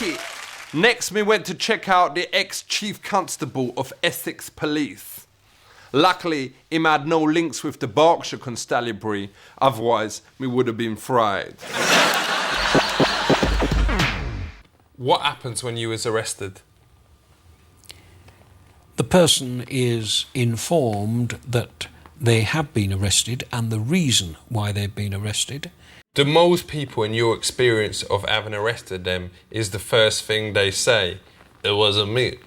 it. Next, me went to check out the ex-chief constable of Essex Police. Luckily, him had no links with the Berkshire Constabulary, otherwise me would have been fried. What happens when you was arrested? The person is informed that they have been arrested and the reason why they've been arrested. Do most people, in your experience of having arrested them, is the first thing they say, "It wasn't me,"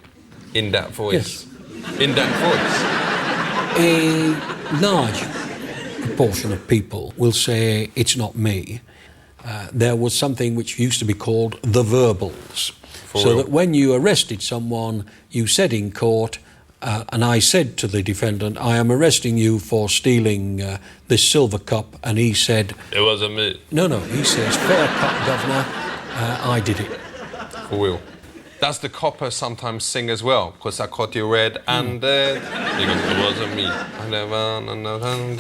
in that voice? Yes. In that voice? A large proportion of people will say, "It's not me." There was something which used to be called the verbals. So that when you arrested someone, you said in court, and I said to the defendant, "I am arresting you for stealing this silver cup," and he said, "It wasn't me." No, he says, "Fair cut, Governor, I did it." For real. Does the copper sometimes sing as well? Because I caught you red and dead. He goes, "It wasn't me."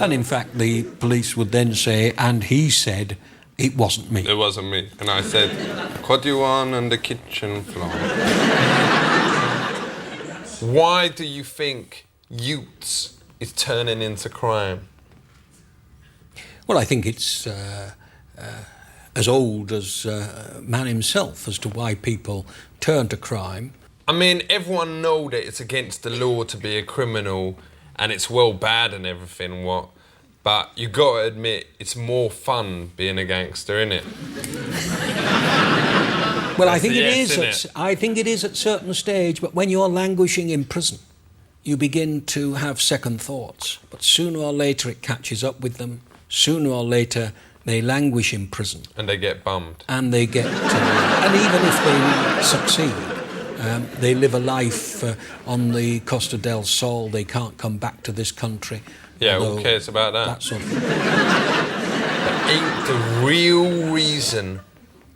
And in fact, the police would then say, and he said, "It wasn't me." It wasn't me. And I said, "Caught you on the kitchen floor." Why do you think youths is turning into crime? Well, I think it's as old as man himself as to why people turn to crime. I mean, everyone know that it's against the law to be a criminal and it's well bad and everything, but you got to admit it's more fun being a gangster, innit? Well, I think I think it is at a certain stage, but when you're languishing in prison, you begin to have second thoughts. But sooner or later it catches up with them. Sooner or later they languish in prison. And they get bummed. And they get... and even if they succeed, they live a life on the Costa del Sol. They can't come back to this country. Yeah, who cares about that? That sort of thing. That ain't the real reason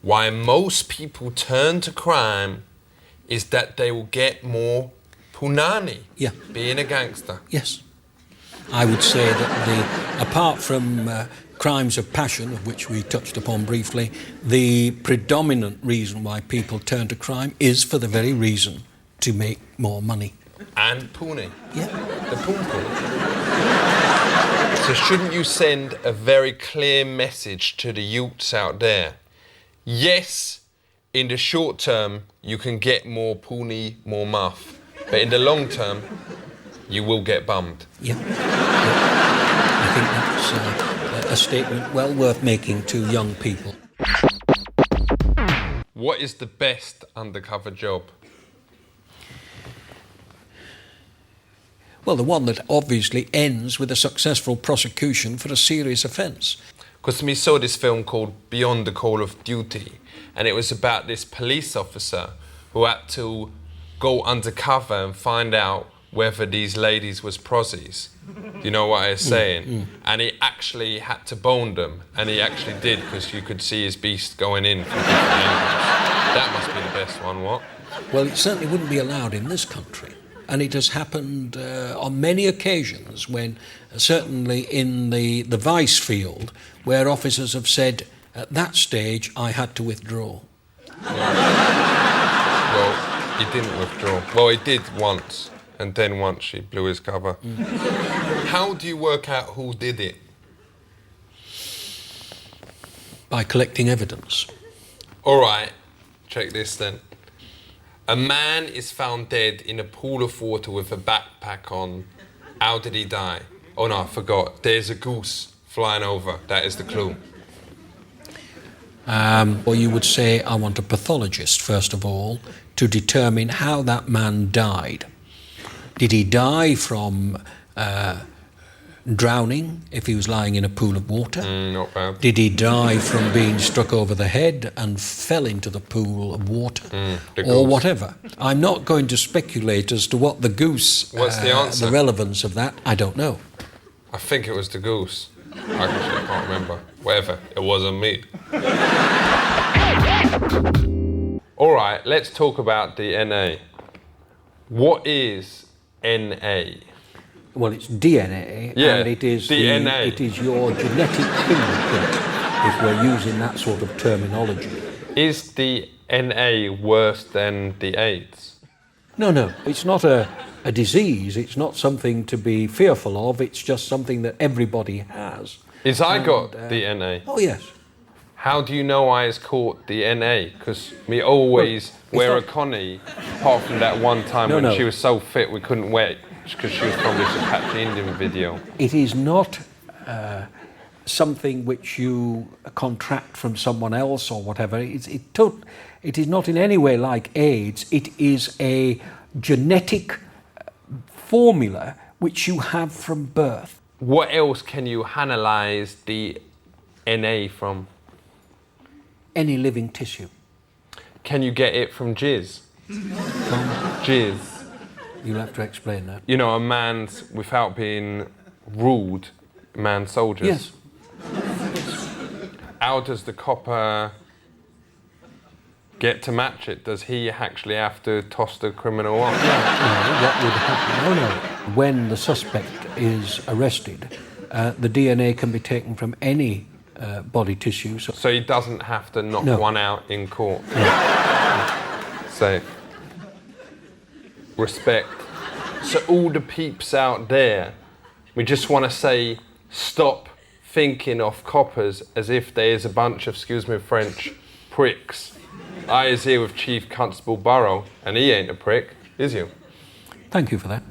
why most people turn to crime is that they will get more punani, being a gangster. Yes. I would say that apart from crimes of passion, of which we touched upon briefly, the predominant reason why people turn to crime is for the very reason to make more money. And puni. Yeah. The poon. So shouldn't you send a very clear message to the youths out there? Yes, in the short term, you can get more puni, more muff. But in the long term, you will get bummed. Yeah. I think that's a statement well worth making to young people. What is the best undercover job? Well, the one that obviously ends with a successful prosecution for a serious offence. Because we saw this film called Beyond the Call of Duty, and it was about this police officer who had to go undercover and find out whether these ladies was prosies. You know what I'm saying? And he actually had to bone them, and he actually did, because you could see his beast going in from different angles. That must be the best one, what? Well, it certainly wouldn't be allowed in this country. And it has happened on many occasions when, certainly in the vice field, where officers have said, at that stage, I had to withdraw. Well, he didn't withdraw. Well, he did once, and then once she blew his cover. How do you work out who did it? By collecting evidence. All right, check this then. A man is found dead in a pool of water with a backpack on. How did he die? Oh no, I forgot. There's a goose flying over. That is the clue. Or you would say, I want a pathologist, first of all, to determine how that man died. Did he die from drowning if he was lying in a pool of water? Not bad. Did he die from being struck over the head and fell into the pool of water? Or whatever. I'm not going to speculate as to what the goose... What's the answer? The relevance of that, I don't know. I think it was the goose. I can't remember. Whatever, it wasn't me. All right, let's talk about DNA. What is NA? Well, it's DNA, and it is DNA. It is your genetic fingerprint, if we're using that sort of terminology. Is the NA worse than the AIDS? No, it's not a disease. It's not something to be fearful of. It's just something that everybody has. I got the NA? Oh, yes. How do you know I has caught the NA? Because me always wear a Connie, apart from that one time when she was so fit we couldn't wear it because she was from this Apache Indian video. It is not something which you contract from someone else or whatever. It is not in any way like AIDS. It is a genetic formula which you have from birth. What else can you analyze the NA from? Any living tissue. Can you get it from jizz? From jizz. You'll have to explain that. You know, a man's, without being rude, man soldiers. Yes. How does the copper get to match it? Does he actually have to toss the criminal off? No, what would happen? No. When the suspect is arrested, the DNA can be taken from any body tissue. So he doesn't have to knock one out in court? Safe. Respect. So all the peeps out there, we just want to say, stop thinking of coppers as if there is a bunch of, excuse me French, pricks. I is here with Chief Constable Burrow, and he ain't a prick, is you? Thank you for that.